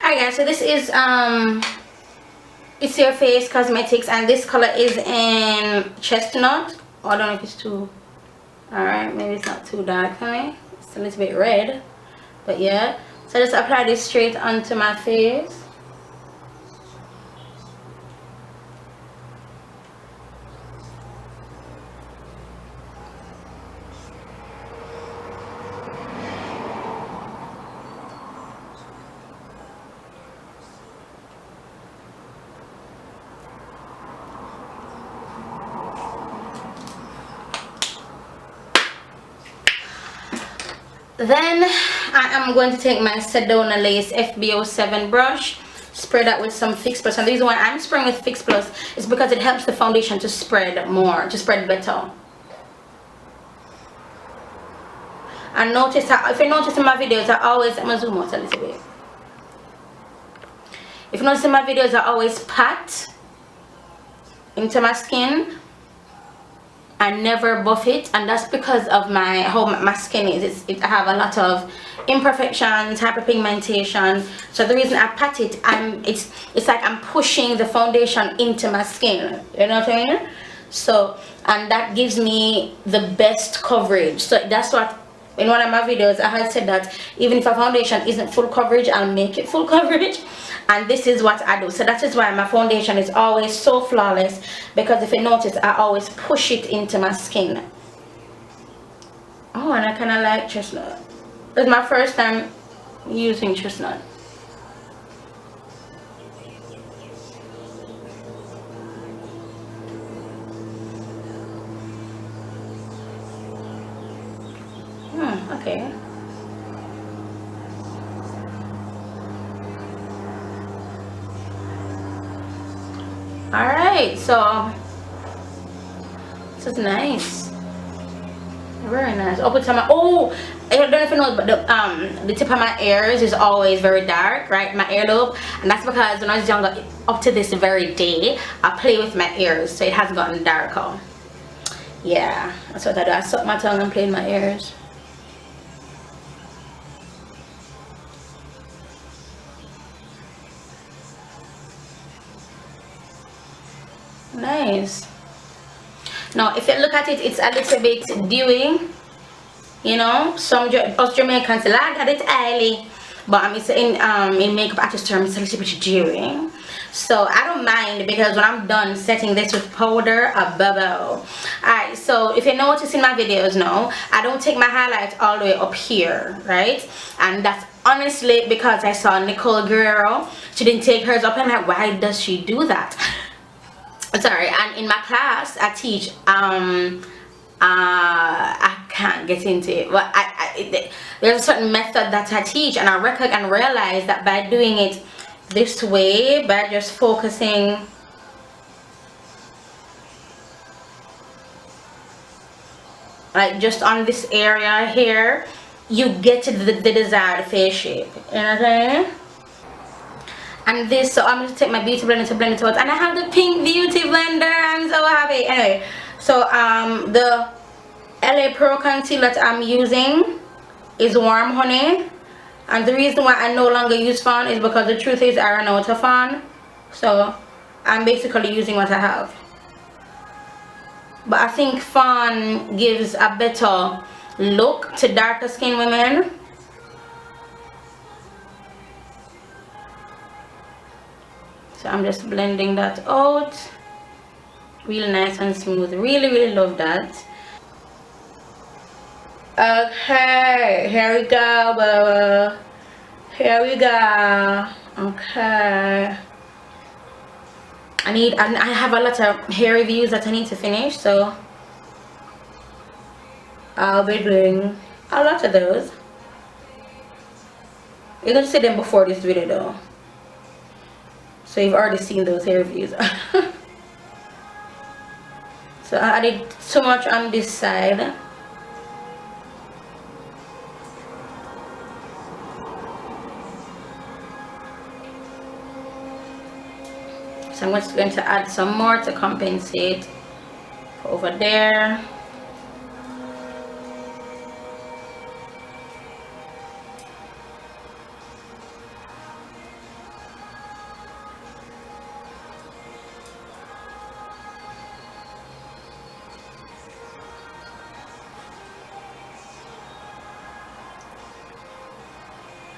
Alright guys, so this is It's Your Face Cosmetics, and this color is in chestnut. Oh, I don't know if it's too, alright, maybe it's not too dark for me. It's a little bit red, but yeah. So just apply this straight onto my face. Then I am going to take my Sedona Lace FB07 brush, spray that with some Fix Plus. And the reason why I'm spraying with Fix Plus is because it helps the foundation to spread more, to spread better. And notice how, if you notice in my videos, I always, I'm gonna zoom out a little bit. If you notice in my videos, I always pat into my skin. I never buff it, and that's because of how my skin is. I have a lot of imperfections, hyperpigmentation. So the reason I pat it, it's like I'm pushing the foundation into my skin. You know what I mean? So, and that gives me the best coverage. So that's what, in one of my videos, I had said that even if a foundation isn't full coverage, I'll make it full coverage. And this is what I do. So that is why my foundation is always so flawless, because if you notice, I always push it into my skin. Oh, and I kind of like chestnut. It's my first time using chestnut. Okay. Alright, so this is nice. Very nice. Up to my, oh, I don't know if you know, but the tip of my ears is always very dark, right? My earlobe, and that's because when I was younger, up to this very day, I play with my ears, so it has gotten darker. Yeah, that's what I do. I suck my tongue and play with my ears. Nice. Now if you look at it, it's a little bit dewy, you know. Some us Jamaicans say, "I got it oily," but I'm in makeup artist terms, it's a little bit dewy. So I don't mind, because when I'm done setting this with powder, a bubble. Alright, so if you notice in my videos now, I don't take my highlight all the way up here, right? And that's honestly because I saw Nicole Guerrero. She didn't take hers up, and I'm like, why does she do that? Sorry. And in my class I teach, I can't get into it, but there's a certain method that I teach, and I realize that by doing it this way, by just focusing like just on this area here, you get to the desired face shape. You know what I mean? And this, so I'm going to take my beauty blender to blend it out, and I have the pink beauty blender. I'm so happy. Anyway, so the LA Pro concealer that I'm using is Warm Honey, and the reason why I no longer use Fawn is because the truth is I ran out of Fawn, so I'm basically using what I have. But I think Fawn gives a better look to darker skin women. So I'm just blending that out. Really nice and smooth. Really love that. Okay, here we go. Here we go. Okay. I have a lot of hair reviews that I need to finish, so I'll be doing a lot of those. You're gonna see them before this video though. So you've already seen those hair reviews. So I added so much on this side. So I'm just going to add some more to compensate over there.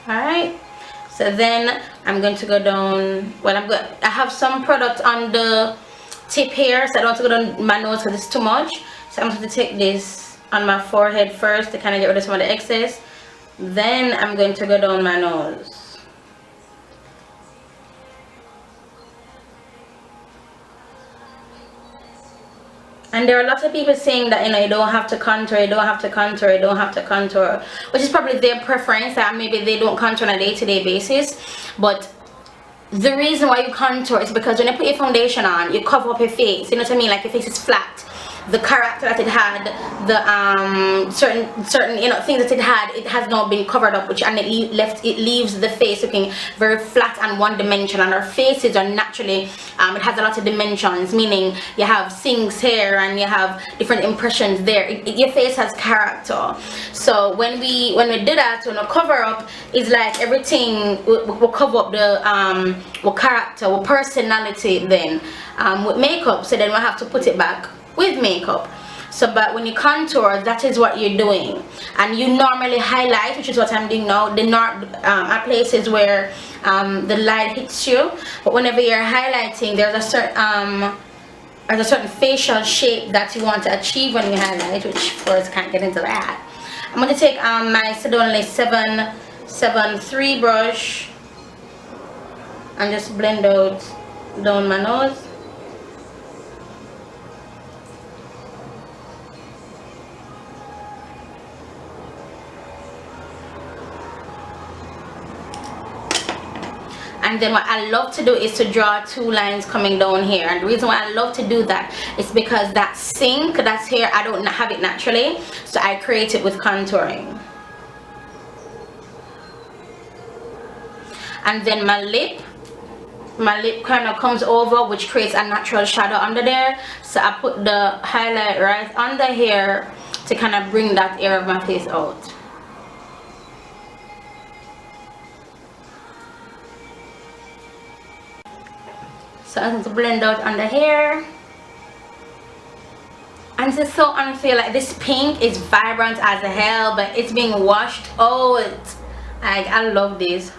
Alright, so then I'm going to go down. Well, I have some product on the tip here, so I don't want to go down my nose because it's too much. So I'm going to take this on my forehead first to kind of get rid of some of the excess. Then I'm going to go down my nose. And there are a lot of people saying that, you know, you don't have to contour, you don't have to contour, you don't have to contour, which is probably their preference, that maybe they don't contour on a day-to-day basis. But the reason why you contour is because when you put your foundation on, you cover up your face, you know what I mean, like your face is flat. The character that it had, the certain you know things that it has now been covered up, which and it leaves the face looking very flat and one dimensional. And our faces are naturally it has a lot of dimensions, meaning you have sinks here and you have different impressions there. Your face has character. So when we do that, when we cover up, it's like everything will cover up the character, with personality then with makeup. So then we have to put it back with makeup. So but when you contour, that is what you're doing. And you normally highlight, which is what I'm doing now. The are places where the light hits you, but whenever you're highlighting, there's a certain facial shape that you want to achieve when you highlight, which of course can't get into that. I'm going to take my Sedona 773 brush and just blend out down my nose. And then what I love to do is to draw two lines coming down here. And the reason why I love to do that is because that sink that's here, I don't have it naturally, so I create it with contouring. And then my lip kind of comes over, which creates a natural shadow under there, so I put the highlight right under here to kind of bring that area of my face out. So I'm going to blend out under here. And this is so unfair, like this pink is vibrant as hell, but it's being washed out. Like, I love this.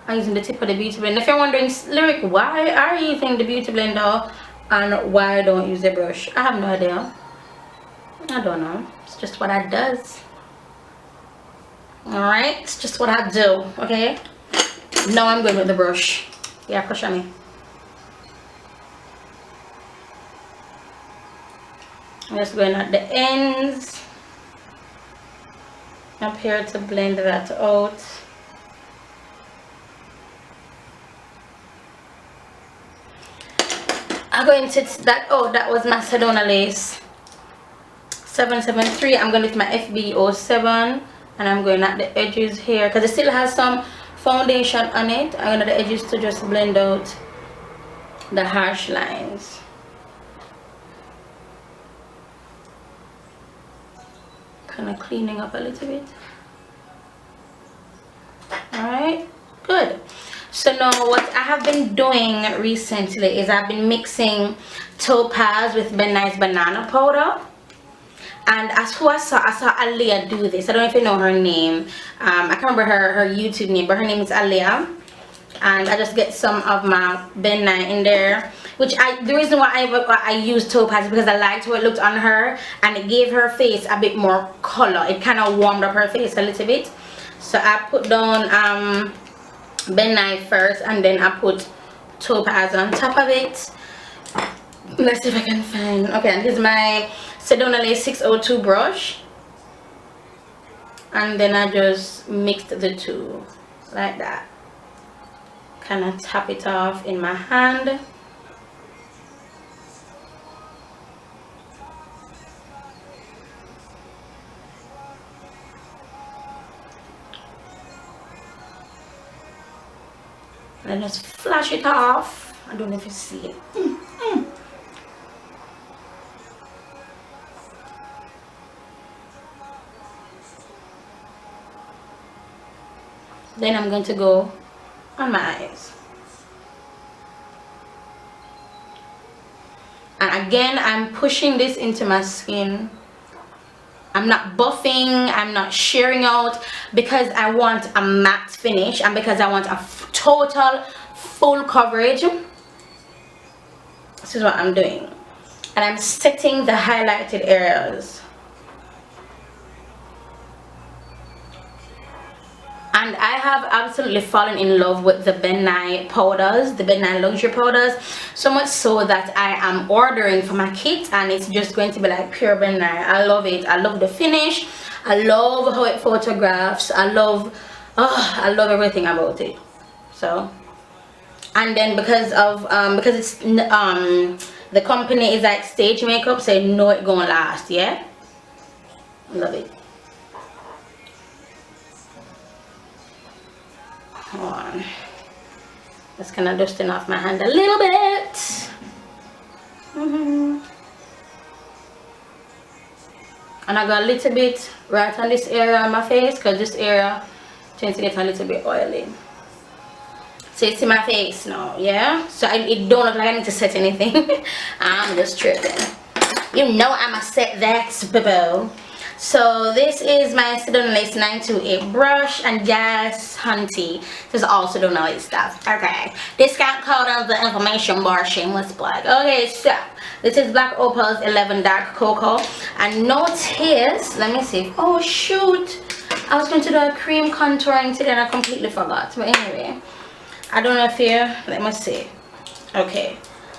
I'm using the tip of the beauty blender. If you're wondering, Lyric, why are you using the beauty blender and why don't use the brush? I have no idea. I don't know. It's just what I does. Alright, it's just what I do, okay? Now I'm going with the brush. Yeah, push on me. I'm just going at the ends up here to blend that out. I'm going to that. Oh, that was my Sedona lace 773. I'm going with my FB07. And I'm going at the edges here because it still has some foundation on it. I'm going at the edges to just blend out the harsh lines. Kind of cleaning up a little bit. Alright, good. So now what I have been doing recently is I've been mixing Topaz with Ben Nye's banana powder. And as who I saw Aliyah do this. I don't know if you know her name. I can't remember her YouTube name, but her name is Aliyah. And I just get some of my Ben Nye in there. The reason why I use Topaz is because I liked how it looked on her, and it gave her face a bit more color. It kind of warmed up her face a little bit. So I put down Ben Nye first, and then I put Topaz on top of it. Let's see if I can find. Okay, and here's my Sedona 602 brush, and then I just mixed the two like that. Kind of tap it off in my hand. And then just flash it off. I don't know if you see it. Then I'm going to go on my eyes. And again, I'm pushing this into my skin. I'm not buffing, I'm not shearing out, because I want a matte finish and because I want a total full coverage. This is what I'm doing. And I'm setting the highlighted areas. And I have absolutely fallen in love with the Ben Nye powders, the Ben Nye luxury powders, so much so that I am ordering for my kit, and it's just going to be like pure Ben Nye. I love it. I love the finish. I love how it photographs. I love everything about it. So, and then because it's the company is like Stage Makeup, so you know it gonna last. Yeah, love it. Hold on. Just kind of dusting off my hand a little bit. And I got a little bit right on this area on my face, because this area tends to get a little bit oily. So you see my face now, yeah? So it don't look like I need to set anything. I'm just tripping. You know I'ma set that, people. So this is my Sedona Lace 928 brush, and yes, hunty, this is all Sedona Lace stuff. Okay, discount code on the information bar, shameless plug. Okay, so this is Black Opal's 11 Dark Cocoa, and notice, let me see, oh shoot, I was going to do a cream contouring today and I completely forgot. But anyway, I don't know if you, let me see. Okay,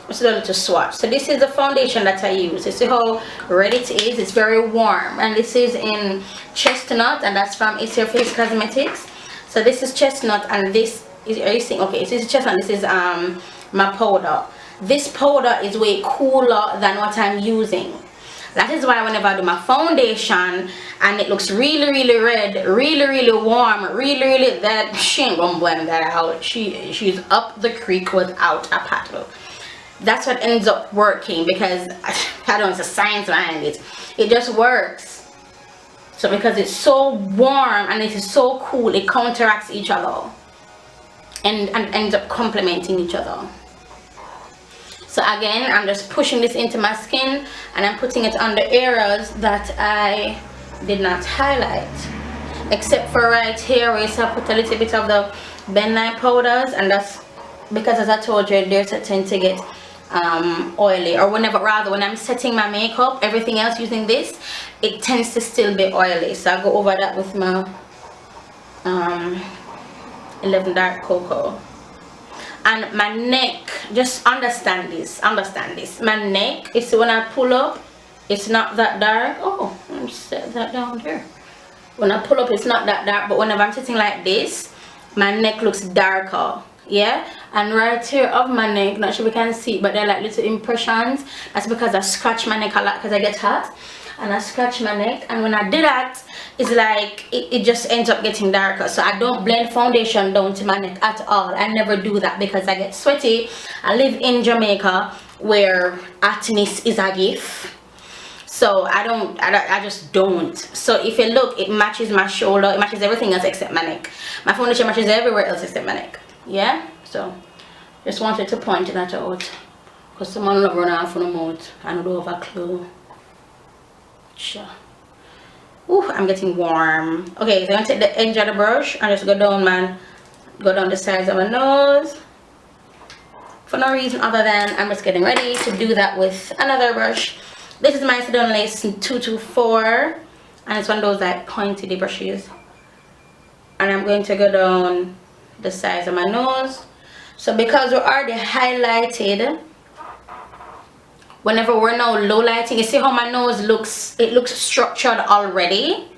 let's do a little swatch. So this is the foundation that I use. You see how red it is? It's very warm, and this is in Chestnut, and that's from It's Your Face Cosmetics. So this is Chestnut, and this is, are you seeing? Okay, so this is Chestnut, this is my powder. This powder is way cooler than what I'm using. That is why whenever I do my foundation and it looks really red, really warm, really that, she ain't gonna blend that out. She's up the creek without a paddle. That's what ends up working, because I don't know, it's a science behind it. It just works. So because it's so warm and it is so cool, it counteracts each other and ends up complementing each other. So again, I'm just pushing this into my skin, and I'm putting it on the areas that I did not highlight, except for right here where I put a little bit of the Ben Nye powders, and that's because, as I told you, they're tend to get oily, or when I'm setting my makeup, everything else using this, it tends to still be oily. So I go over that with my 11 Dark Cocoa. And my neck, just understand this, my neck, you see when I pull up, it's not that dark. Oh, let me set that down there. When I pull up, it's not that dark, but whenever I'm sitting like this, my neck looks darker. Yeah, and right here of my neck, not sure if you can see, but they're like little impressions. That's because I scratch my neck a lot because I get hot, and I scratch my neck, and when I do that, it's like it just ends up getting darker. So I don't blend foundation down to my neck at all. I never do that because I get sweaty. I live in Jamaica where hotness is a gift, so I just don't. So if you look, it matches my shoulder, it matches everything else except my neck. My foundation matches everywhere else except my neck. Yeah, so just wanted to point that out, because someone will run off on the mouth and I don't have a clue. Sure. Ooh, I'm getting warm. Okay, so I'm gonna take the edge of the brush and just go down the sides of my nose for no reason other than I'm just getting ready to do that with another brush. This is my Sedona Lace 224, and it's one of those like pointy brushes, and I'm going to go down the sides of my nose. So because we're already highlighted, whenever we're now low lighting, you see how my nose looks, it looks structured already.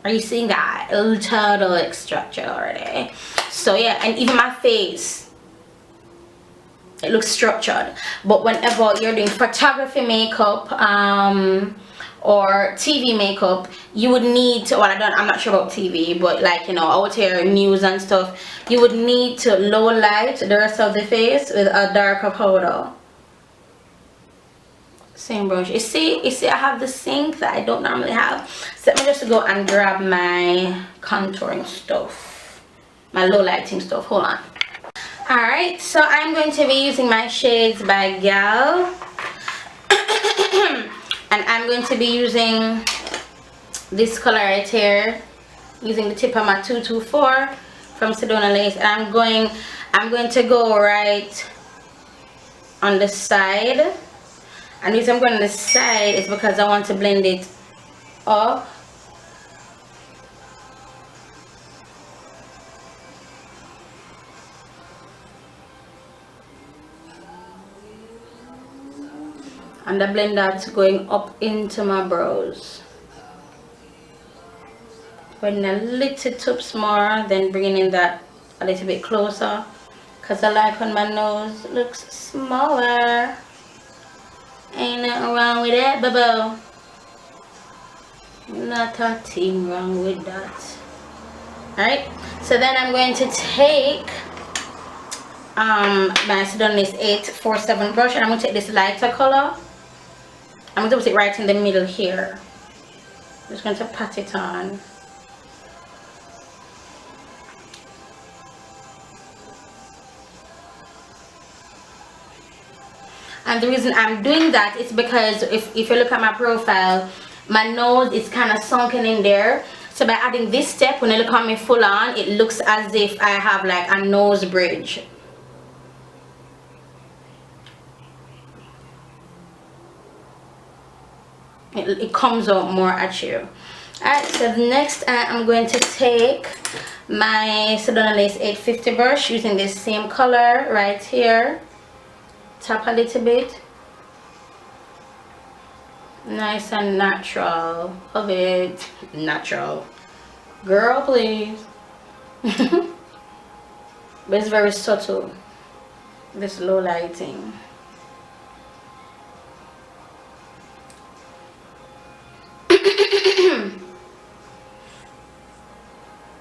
Are you seeing that? It's totally structured already. So yeah, and even my face, it looks structured. But whenever you're doing photography makeup or TV makeup, you would need to, well, I'm not sure about TV, but like, you know, out here news and stuff, you would need to low light the rest of the face with a darker powder. Same brush. You see I have the sink that I don't normally have. So let me just go and grab my contouring stuff, my low lighting stuff. Hold on. Alright, so I'm going to be using my shades by Gal. And I'm going to be using this color right here, using the tip of my 224 from Sedona lace. And I'm going to go right on the side. And the reason I'm going on the side is because I want to blend it up. And I blend that going up into my brows. Going a little tips more, then bringing in that a little bit closer. Because I like when my nose looks smaller. Ain't nothing wrong with that, boo-boo. Not a thing wrong with that. Alright, so then I'm going to take my Sedona Lace 847 brush, and I'm going to take this lighter color. I'm going to put it right in the middle here. I'm just going to pat it on. And the reason I'm doing that is because if you look at my profile, my nose is kind of sunken in there. So by adding this step, when you look at me full on, it looks as if I have like a nose bridge. It comes out more at you. Alright, so next I'm going to take my Sedona Lace 850 brush, using this same color right here. Tap a little bit. Nice and natural. Love it. Natural. Girl, please. But it's very subtle. This low lighting.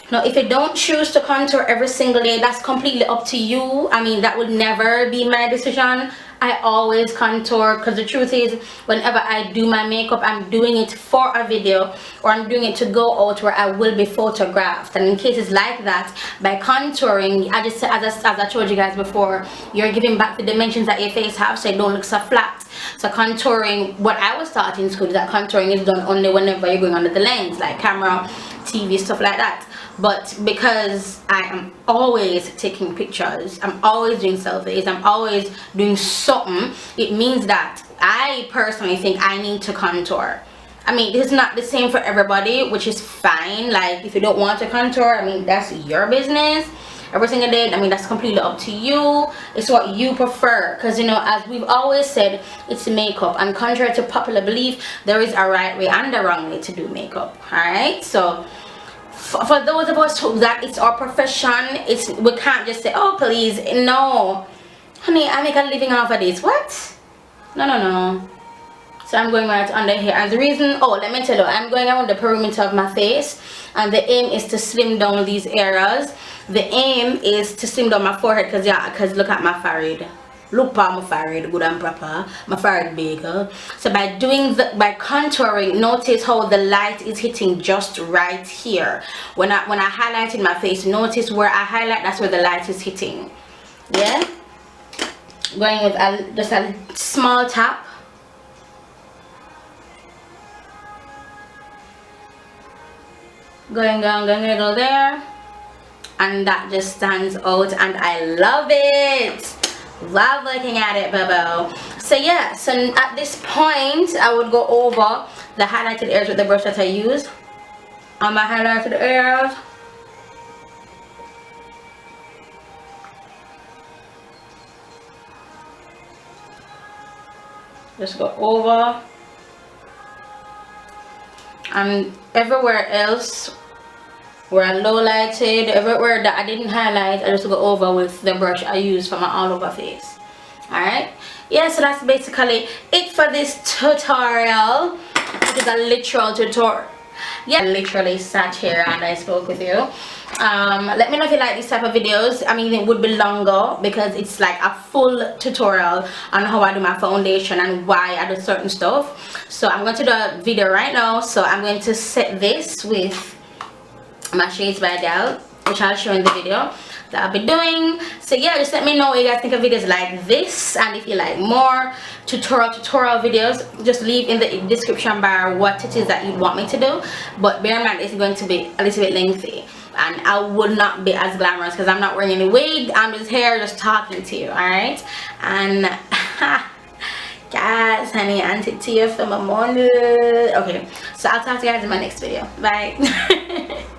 Now, if you don't choose to contour every single day, that's completely up to you. I mean, that would never be my decision. I always contour, because the truth is, whenever I do my makeup, I'm doing it for a video, or I'm doing it to go out where I will be photographed. And in cases like that, by contouring, I just, as I told you guys before, you're giving back the dimensions that your face have, so it don't look so flat. So contouring, what I was taught in school is that contouring is done only whenever you're going under the lens, like camera, TV, stuff like that. But because I am always taking pictures, I'm always doing selfies, I'm always doing something, it means that I personally think I need to contour. I mean, this is not the same for everybody, which is fine. Like, if you don't want to contour, I mean, that's your business. Every single day, I mean, that's completely up to you. It's what you prefer, because, you know, as we've always said, it's makeup, and contrary to popular belief, there is a right way and a wrong way to do makeup. All right, so for those of us who that it's our profession, we can't just say, oh please, no honey, I make a living off of this. What? No. So I'm going right under here, and the reason, oh, let me tell you, I'm going around the perimeter of my face, and the aim is to slim down these areas. The aim is to slim down my forehead, because look at my forehead. Look at my forehead, good and proper. My forehead big. So by contouring, notice how the light is hitting just right here. When I highlight in my face, notice where I highlight, that's where the light is hitting. Yeah. Going with just a small tap. Going down there, and that just stands out, and I love it. Love looking at it, boo-boo. So yeah, so at this point I would go over the highlighted areas with the brush that I use on my highlighted areas. Just go over, and everywhere else where I low lighted, everywhere that I didn't highlight, I just go over with the brush I use for my all over face. Alright, yeah, so that's basically it for this tutorial. It is a literal tutorial. Yeah, I literally sat here and I spoke with you. Let me know if you like these type of videos. I mean, it would be longer because it's like a full tutorial on how I do my foundation and why I do certain stuff. So I'm going to do a video right now. So I'm going to set this with my shades by Jewelz, which I'll show in the video. that I'll be doing. So yeah, just let me know what you guys think of videos like this, and if you like more tutorial videos, just leave in the description bar what it is that you want me to do. But bear in mind, it's going to be a little bit lengthy, and I would not be as glamorous because I'm not wearing any wig. I'm just here just talking to you, alright? And guys, honey, auntie to you for my morning. Okay, so I'll talk to you guys in my next video. Bye.